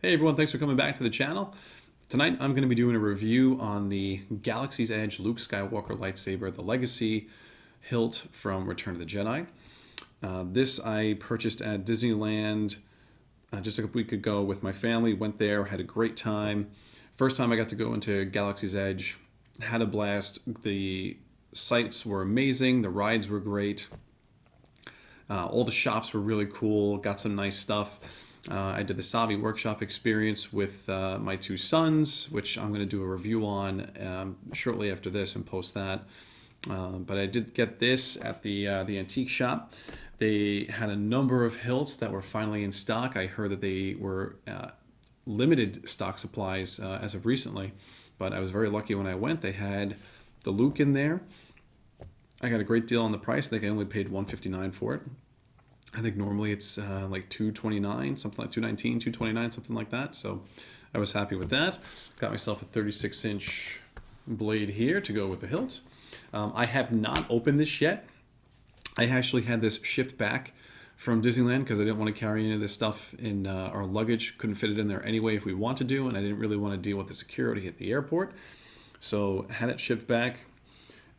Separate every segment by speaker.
Speaker 1: Hey everyone, thanks for coming back to the channel. Tonight I'm going to be doing a review on the Galaxy's Edge Luke Skywalker lightsaber, the Legacy Hilt from Return of the Jedi. This I purchased at Disneyland just a week ago with my family. Went there, had a great time. First time I got to go into Galaxy's Edge, had a blast. The sights were amazing, the rides were great. All the shops were really cool, got some nice stuff. I did the Savi workshop experience with my two sons, which I'm going to do a review on shortly after this and post that. But I did get this at the antique shop. They had a number of hilts that were finally in stock. I heard that they were limited stock supplies as of recently, but I was very lucky when I went. They had the Luke in there. I got a great deal on the price. I think I only paid $159 for it. I think normally it's like $229, something like $219, $229, something like that. So I was happy with that. Got myself a 36-inch blade here to go with the hilt. I have not opened this yet. I actually had this shipped back from Disneyland because I didn't want to carry any of this stuff in our luggage. Couldn't fit it in there anyway if we wanted to, and I didn't really want to deal with the security at the airport. So had it shipped back.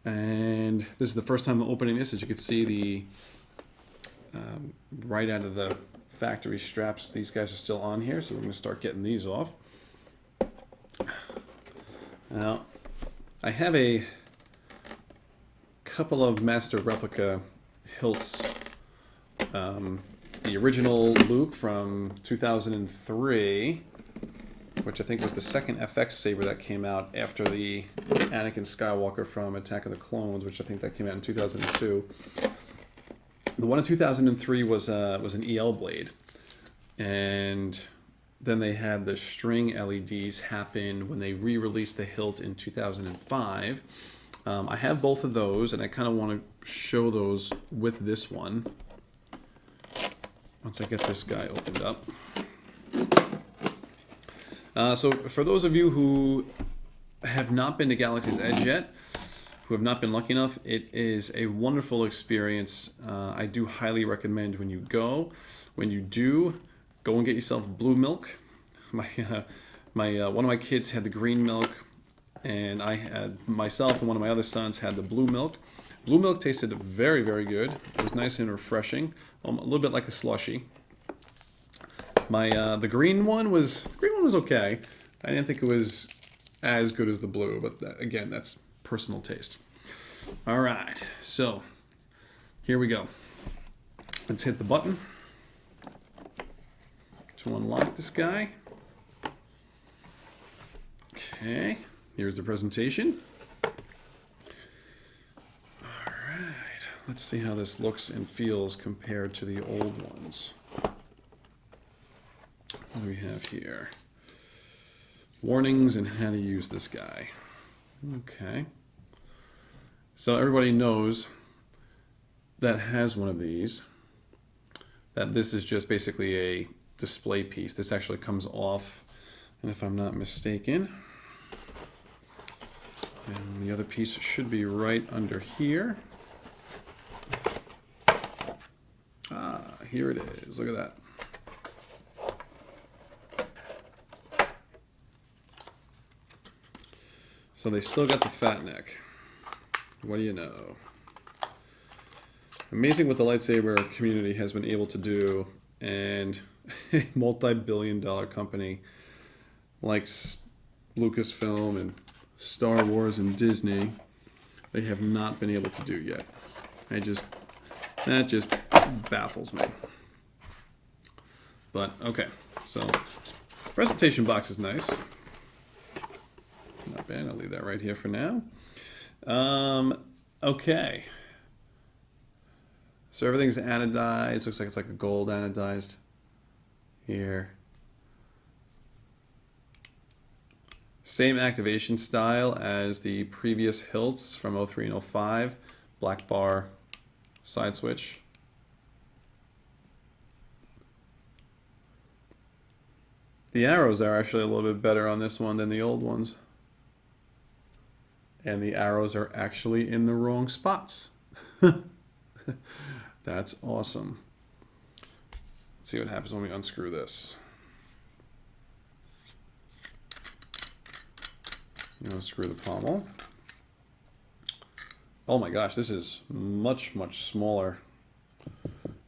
Speaker 1: And this is the first time I'm opening this. As you can see, the right out of the factory straps, these guys are still on here, so we're going to start getting these off. Now, I have a couple of Master Replica hilts. The original Luke from 2003, which I think was the second FX saber that came out after the Anakin Skywalker from Attack of the Clones, which I think that came out in 2002. The one in 2003 was an EL blade, and then they had the string LEDs happen when they re-released the hilt in 2005. I have both of those, and I kind of want to show those with this one once I get this guy opened up. So for those of you who have not been to Galaxy's Edge yet, who have not been lucky enough, it is a wonderful experience. I do highly recommend when you go. When you do, go and get yourself blue milk. One of my kids had the green milk, and I had myself and one of my other sons had the blue milk. Blue milk tasted very, very good. It was nice and refreshing, a little bit like a slushy. The green one was okay. I didn't think it was as good as the blue, but again, that's personal taste. All right, so here we go. Let's hit the button to unlock this guy. Okay, here's the presentation. All right, let's see how this looks and feels compared to the old ones. What do we have here? Warnings and how to use this guy. Okay. So everybody knows that has one of these, that this is just basically a display piece. This actually comes off, and if I'm not mistaken, and the other piece should be right under here. Ah, here it is. Look at that. So they still got the fat neck. What do you know? Amazing what the lightsaber community has been able to do, and a multi-billion-dollar company like Lucasfilm and Star Wars and Disney, they have not been able to do yet. That just baffles me. But okay, so presentation box is nice. Not bad. I'll leave that right here for now. Okay. So everything's anodized. Looks like it's like a gold anodized here. Same activation style as the previous hilts from 03 and 05. Black bar side switch. The arrows are actually a little bit better on this one than the old ones. And the arrows are actually in the wrong spots. That's awesome. Let's see what happens when we unscrew this. Unscrew the pommel. Oh my gosh, this is much, much smaller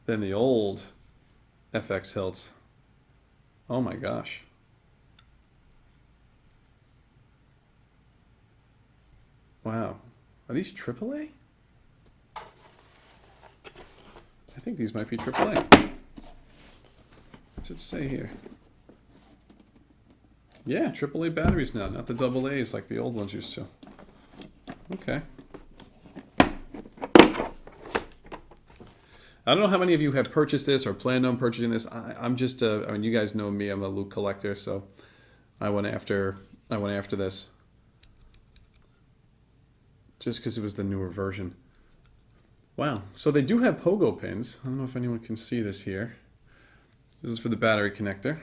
Speaker 1: than the old FX hilts. Oh my gosh. Wow. Are these AAA? I think these might be AAA. What's it say here? Yeah, AAA batteries now, not the AA's like the old ones used to. Okay. I don't know how many of you have purchased this or planned on purchasing this. I'm just, I mean, you guys know me. I'm a Luke collector, so I went after this just because it was the newer version. Wow. So they do have pogo pins. I don't know if anyone can see this here. This is for the battery connector.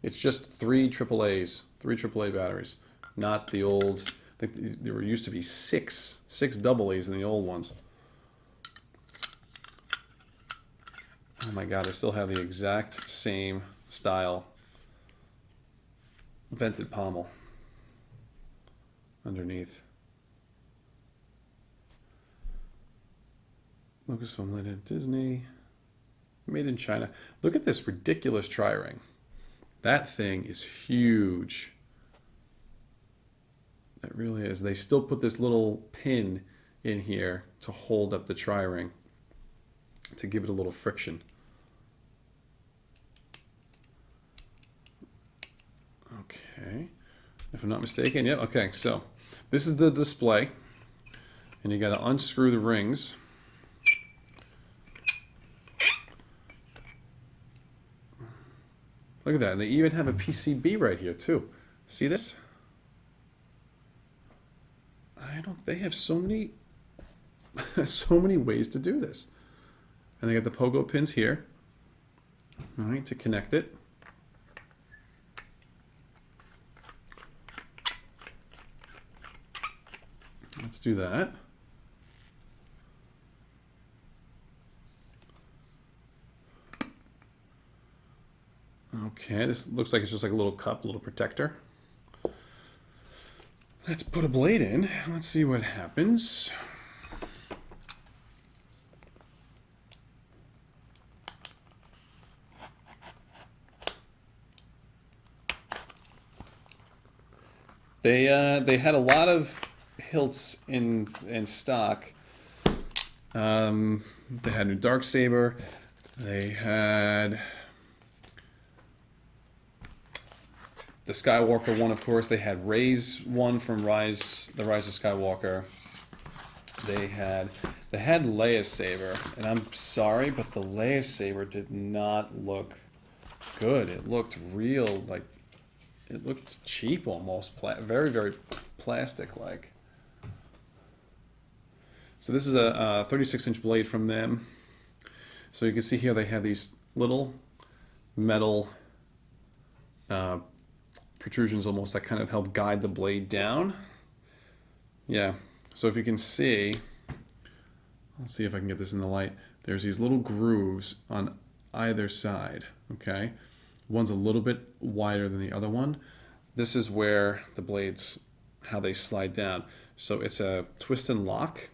Speaker 1: It's just three AAA batteries, not the old. I think there used to be six AA's in the old ones. Oh my god, I still have the exact same style vented pommel underneath. Lucasfilm Limited, Disney, made in China. Look at this ridiculous tri-ring. That thing is huge. It really is. They still put this little pin in here to hold up the tri-ring to give it a little friction. Okay, if I'm not mistaken, yep. Okay, so this is the display, and you got to unscrew the rings. Look at that, and they even have a PCB right here too. See this? They have so many, so many ways to do this. And they got the pogo pins here, all right, to connect it. Let's do that. Okay, this looks like it's just like a little cup, a little protector. Let's put a blade in. Let's see what happens. They had a lot of hilts in stock. They had a new Darksaber. They had the Skywalker one, of course. They had Rey's one from the Rise of Skywalker. They had Leia's saber, and I'm sorry, but the Leia saber did not look good. It looked real, like it looked cheap almost, very, very plastic-like. So this is a 36-inch blade from them. So you can see here they have these little metal protrusions almost that kind of help guide the blade down. Yeah, so if you can see, I'll see if I can get this in the light. There's these little grooves on either side, okay? One's a little bit wider than the other one. This is where the blades, how they slide down. So it's a twist and lock.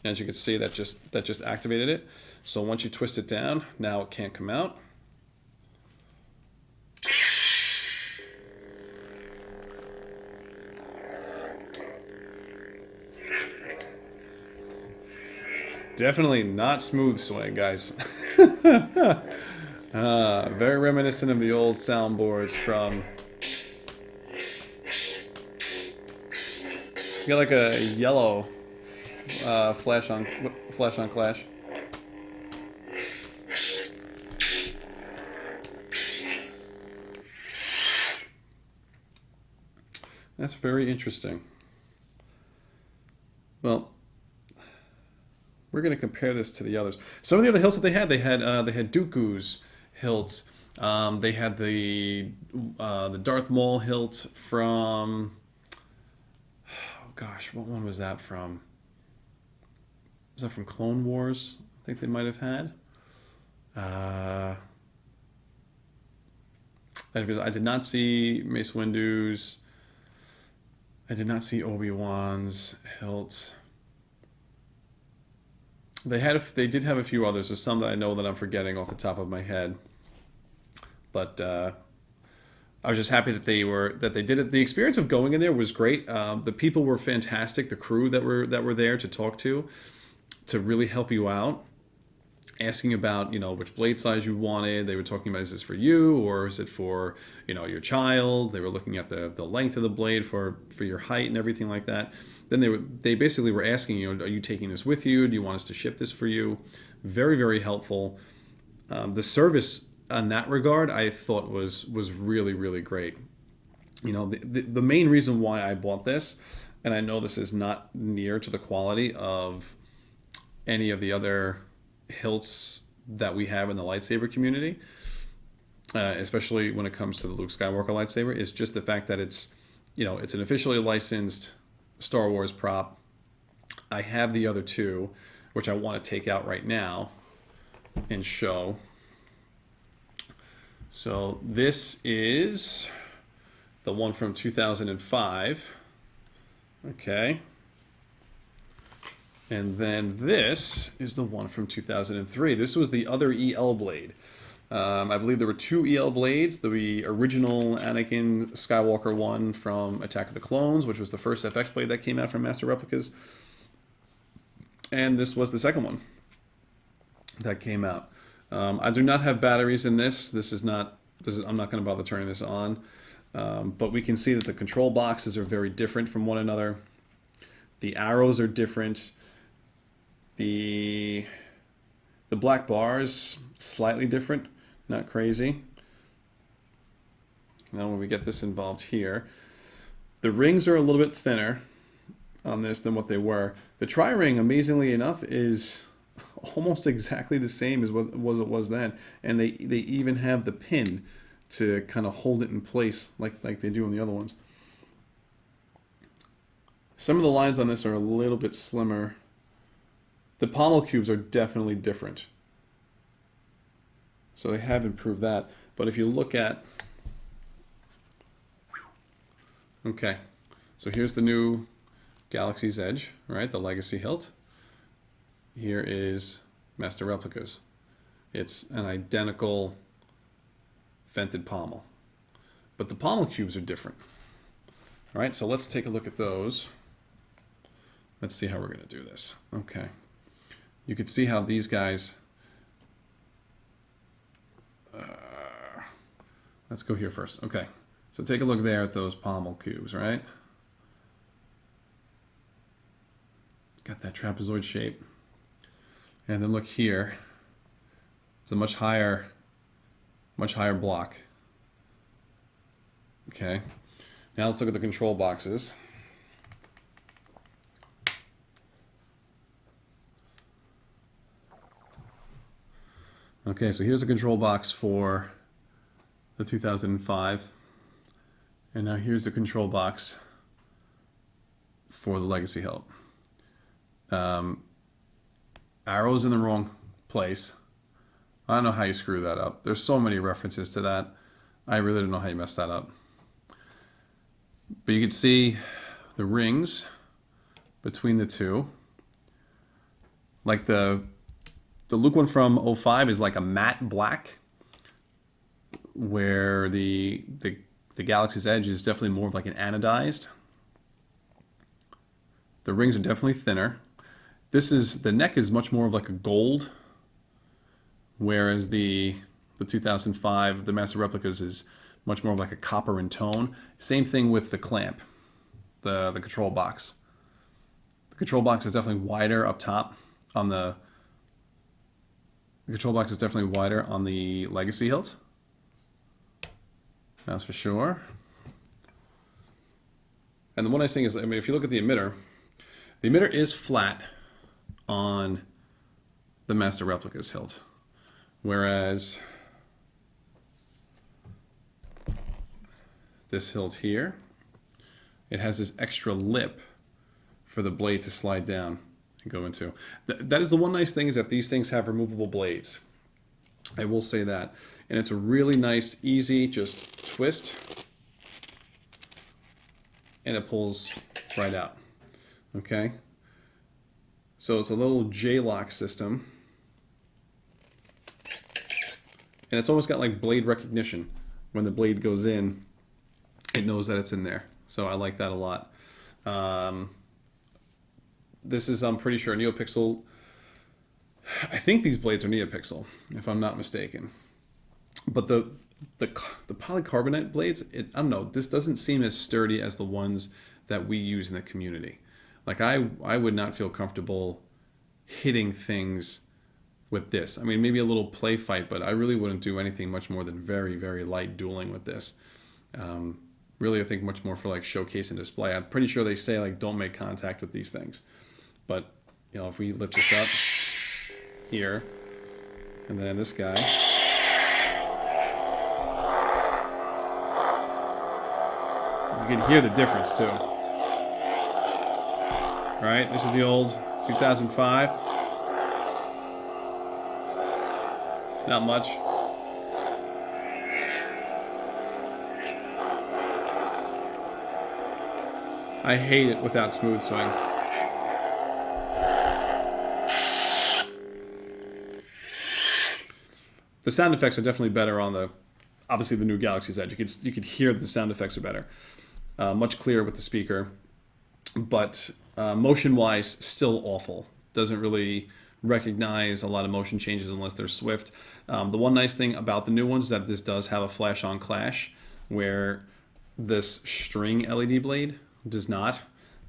Speaker 1: As you can see, that just activated it. So once you twist it down, now it can't come out. Definitely not smooth swing, guys. Very reminiscent of the old soundboards from... You got like a yellow flash on Clash. That's very interesting. Well, we're going to compare this to the others. Some of the other hilts that they had Dooku's hilts. They had the Darth Maul hilt from... Oh gosh, what one was that from? Was that from Clone Wars? I think they might have had. I did not see Mace Windu's. I did not see Obi-Wan's hilts. They did have a few others. There's some that I know that I'm forgetting off the top of my head. But I was just happy that they did it. The experience of going in there was great. The people were fantastic. The crew that were there to talk to really help you out, asking about which blade size you wanted. They were talking about, is this for you or is it for your child? They were looking at the length of the blade for your height and everything like that. Then they basically were asking you, are you taking this with you? Do you want us to ship this for you? Very, very helpful. The service on that regard, I thought was really, really great. The main reason why I bought this, and I know this is not near to the quality of any of the other hilts that we have in the lightsaber community, especially when it comes to the Luke Skywalker lightsaber, is just the fact that it's an officially licensed Star Wars prop. I have the other two, which I want to take out right now and show. So this is the one from 2005. Okay. And then this is the one from 2003. This was the other EL blade. I believe there were two EL blades. The original Anakin Skywalker one from Attack of the Clones, which was the first FX blade that came out from Master Replicas. And this was the second one that came out. I do not have batteries in this. I'm not going to bother turning this on. But we can see that the control boxes are very different from one another. The arrows are different. The black bars slightly different, not crazy. Now when we get this involved here, the rings are a little bit thinner on this than what they were. The tri-ring, amazingly enough, is almost exactly the same as what it was then, and they even have the pin to kind of hold it in place like they do on the other ones. Some of the lines on this are a little bit slimmer. The Pommel Cubes are definitely different, so they have improved that. But if you look at, okay, so here's the new Galaxy's Edge, right? The Legacy Hilt. Here is Master Replicas. It's an identical vented pommel, but the Pommel Cubes are different. All right, so let's take a look at those. Let's see how we're going to do this. Okay, you can see how these guys. Let's go here first. Okay, so take a look there at those Pommel Cubes, right? Got that trapezoid shape. And then look here. It's a much higher block. Okay. Now let's look at the control boxes. Okay, so here's a control box for the 2005. And now here's the control box for the Legacy Hilt. Arrows in the wrong place. I don't know how you screw that up. There's so many references to that. I really don't know how you mess that up. But you can see the rings between the two. Like the Luke one from 05 is like a matte black, where the Galaxy's Edge is definitely more of like an anodized. The rings are definitely thinner. The neck is much more of like a gold, whereas the 2005, the Master Replicas, is much more of like a copper in tone. Same thing with the clamp, the control box. The control box is definitely wider up top on the control box is definitely wider on the Legacy Hilt. That's for sure. And the one nice thing is, I mean, if you look at the emitter is flat on the Master Replicas hilt, whereas this hilt here, it has this extra lip for the blade to slide down and go into. That is the one nice thing, is that these things have removable blades. I will say that. And it's a really nice, easy, just twist. And it pulls right out. Okay? So it's a little J-lock system. And it's almost got like blade recognition. When the blade goes in, it knows that it's in there. So I like that a lot. This is, I'm pretty sure, a NeoPixel. I think these blades are NeoPixel, if I'm not mistaken. But the polycarbonate blades, I don't know, this doesn't seem as sturdy as the ones that we use in the community. Like I would not feel comfortable hitting things with this. I mean, maybe a little play fight, but I really wouldn't do anything much more than very, very light dueling with this. Really, I think much more for like showcase and display. I'm pretty sure they say like don't make contact with these things. But, you know, if we lift this up here, and then this guy, you can hear the difference too. All right, this is the old 2005. Not much. I hate it without smooth swing. The sound effects are definitely better on the, obviously the new Galaxy's Edge. You could hear the sound effects are better, much clearer with the speaker, but motion-wise, still awful. Doesn't really recognize a lot of motion changes unless they're swift. The one nice thing about the new ones is that this does have a flash-on clash, where this string LED blade does not,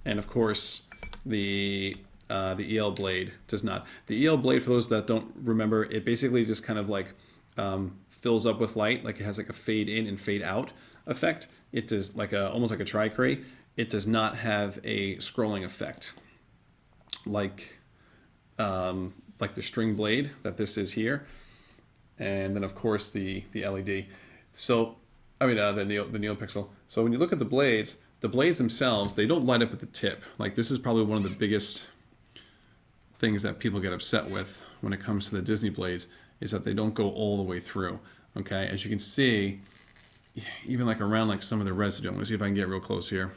Speaker 1: and of course the EL blade does not. The EL blade, for those that don't remember, it basically just kind of like fills up with light, like it has like a fade in and fade out effect. It does like almost like a tri-cray. It does not have a scrolling effect like the string blade that this is here, and then of course the LED. So I mean the NeoPixel. So when you look at the blades themselves, they don't light up at the tip. Like this is probably one of the biggest things that people get upset with when it comes to the Disney blades, is that they don't go all the way through. Okay, as you can see, even like around like some of the residue. I'm gonna see if I can get real close here.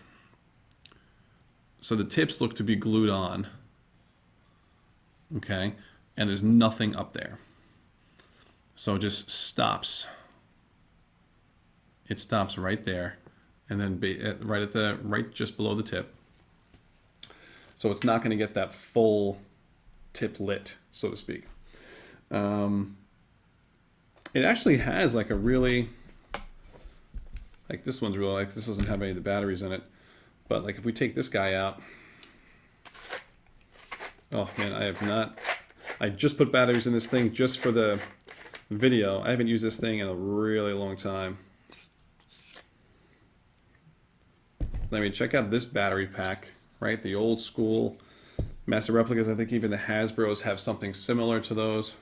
Speaker 1: So the tips look to be glued on. Okay, and there's nothing up there. So it just stops. It stops right there, and then right just below the tip. So it's not going to get that full tip lit, so to speak. It actually has like a really, like this one's really, like this doesn't have any of the batteries in it, but like if we take this guy out, oh man, I just put batteries in this thing just for the video. I haven't used this thing in a really long time. I mean, check out this battery pack, right? The old school Master Replicas. I think even the Hasbros have something similar to those.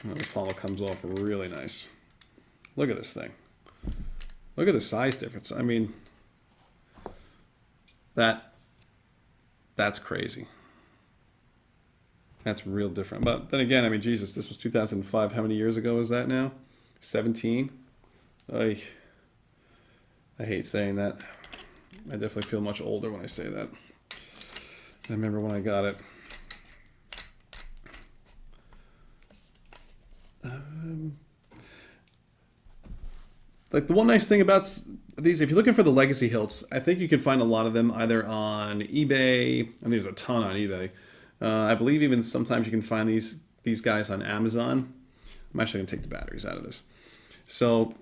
Speaker 1: Oh, this pommel comes off really nice. Look at this thing. Look at the size difference. I mean, that's crazy. That's real different. But then again, I mean, Jesus, this was 2005. How many years ago is that now? 17? I hate saying that. I definitely feel much older when I say that. I remember when I got it. Like the one nice thing about these, if you're looking for the Legacy Hilts, I think you can find a lot of them either on eBay, and there's a ton on eBay. I believe even sometimes you can find these guys on Amazon. I'm actually going to take the batteries out of this. So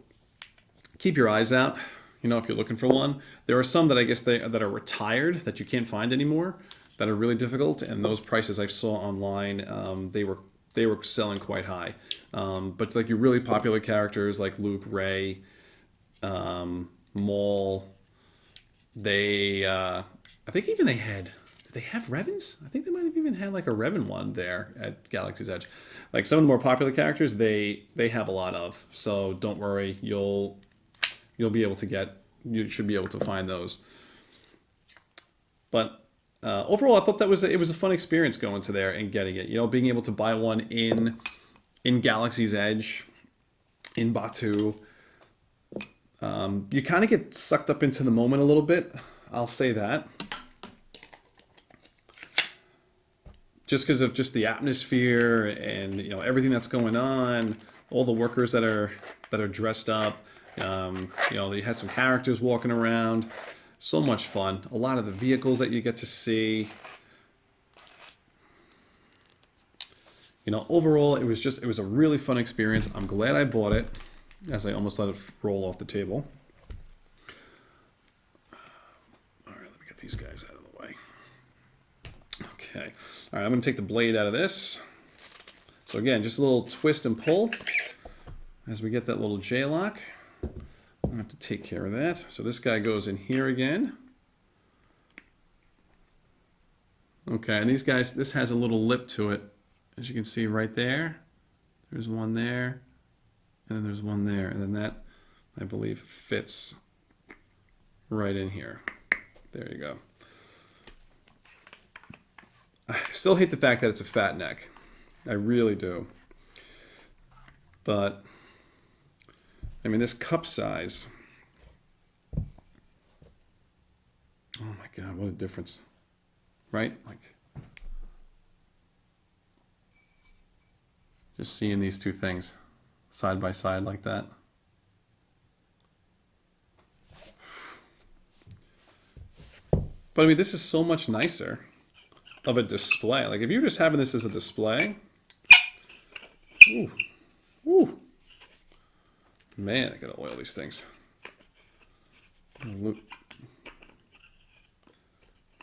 Speaker 1: keep your eyes out, you know, if you're looking for one. There are some that I guess that are retired that you can't find anymore, that are really difficult, and those prices I saw online, they were selling quite high. But like your really popular characters like Luke, Rey, Maul, I think even did they have Revans? I think they might have even had like a Revan one there at Galaxy's Edge. Like some of the more popular characters, they have a lot of. So don't worry, you'll be able to you should be able to find those. But overall, I thought it was a fun experience going to there and getting it. You know, being able to buy one in in Galaxy's Edge, in Batu. You kind of get sucked up into the moment a little bit. I'll say that. Just because of just the atmosphere and everything that's going on, all the workers that are dressed up. They had some characters walking around. So much fun. A lot of the vehicles that you get to see. Overall, it was a really fun experience. I'm glad I bought it, as I almost let it roll off the table. All right, let me get these guys out of the way. Okay. All right, I'm going to take the blade out of this. So again, just a little twist and pull as we get that little J-lock. I'm going to have to take care of that. So this guy goes in here again. Okay, and these guys, this has a little lip to it. As you can see right there, there's one there, and then there's one there, and then that, I believe, fits right in here. There you go. I still hate the fact that it's a fat neck. I really do. But, I mean, this cup size. Oh my God, what a difference. Right? Like, just seeing these two things side by side like that. But I mean, this is so much nicer of a display. Like if you're just having this as a display, ooh, ooh, man, I gotta oil these things.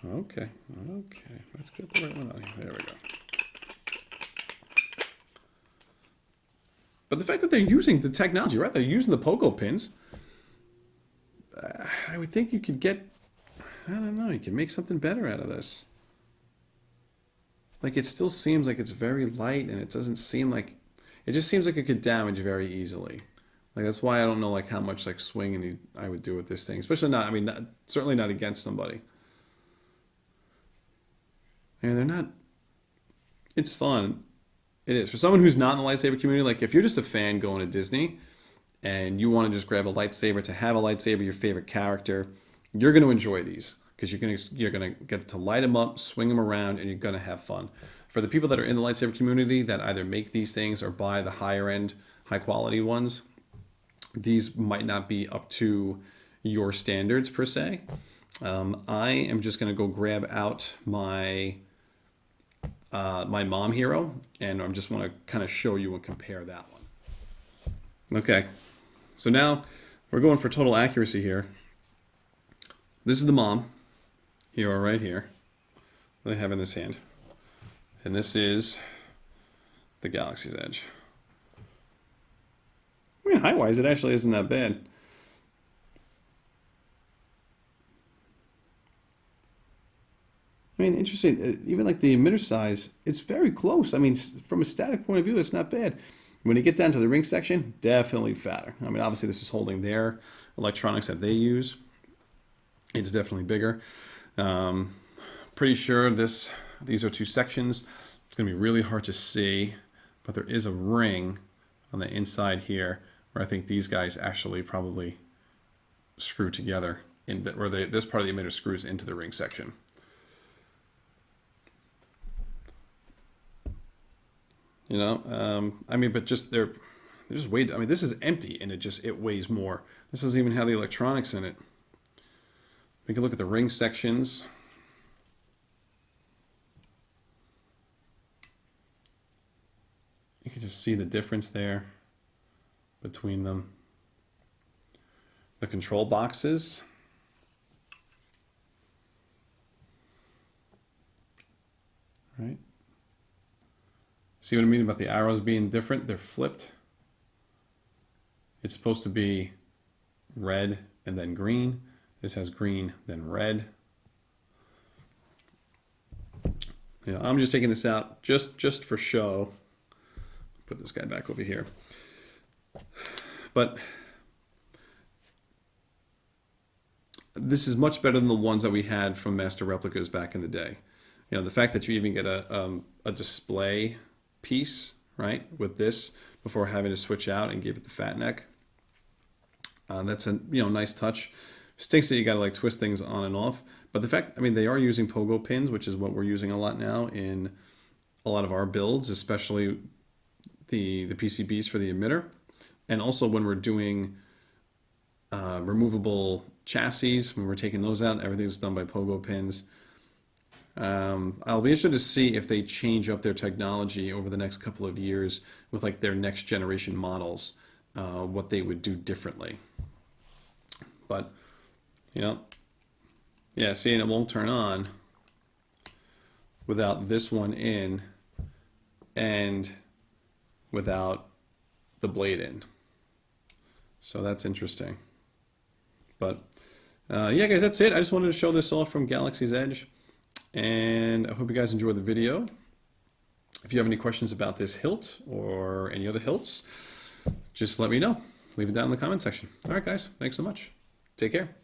Speaker 1: Okay, let's get the right one on here. There we go. But the fact that they're using the technology, right? They're using the pogo pins. I would think you could get, I don't know, you can make something better out of this. Like it still seems like it's very light and it doesn't seem like, it just seems like it could damage very easily. Like that's why I don't know like how much like swinging I would do with this thing. Especially not, I mean, certainly not against somebody. I mean, they're not, it's fun. It is. For someone who's not in the lightsaber community, like if you're just a fan going to Disney and you want to just grab a lightsaber to have a lightsaber, your favorite character, you're going to enjoy these because you're going to get to light them up, swing them around, and you're going to have fun. For the people that are in the lightsaber community that either make these things or buy the higher end, high quality ones, these might not be up to your standards per se. I am just going to go grab out my mom hero, and I just want to kind of show you and compare that one. Okay, so now we're going for total accuracy here. This is the mom hero right here that I have in this hand, and this is the Galaxy's Edge. I mean, height-wise, it actually isn't that bad. I mean, interesting. Even like the emitter size, it's very close. I mean, from a static point of view, it's not bad. When you get down to the ring section, definitely fatter. I mean, obviously this is holding their electronics that they use. It's definitely bigger. Pretty sure these are two sections. It's going to be really hard to see, but there is a ring on the inside here where I think these guys actually probably screw together, this part of the emitter screws into the ring section. I mean, but just they're just way. I mean, this is empty and it weighs more. This doesn't even have the electronics in it. We can look at the ring sections. You can just see the difference there between them. The control boxes. Right. See what I mean about the arrows being different? They're flipped. It's supposed to be red and then green. This has green, then red. I'm just taking this out just for show. Put this guy back over here. But this is much better than the ones that we had from Master Replicas back in the day. The fact that you even get a display piece, right, with this before having to switch out and give it the fat neck. That's a nice touch. Stinks that you got to like twist things on and off, but the fact, I mean, they are using pogo pins, which is what we're using a lot now in a lot of our builds, especially the PCBs for the emitter, and also when we're doing removable chassis, when we're taking those out, everything's done by pogo pins. I'll be interested to see if they change up their technology over the next couple of years with like their next generation models, what they would do differently. But yeah, seeing it won't turn on without this one in and without the blade in. So that's interesting. But yeah, guys, that's it. I just wanted to show this off from Galaxy's Edge, and I hope you guys enjoyed the video. If you have any questions about this hilt or any other hilts, just let me know. Leave it down in the comment section. All right, guys, thanks so much. Take care.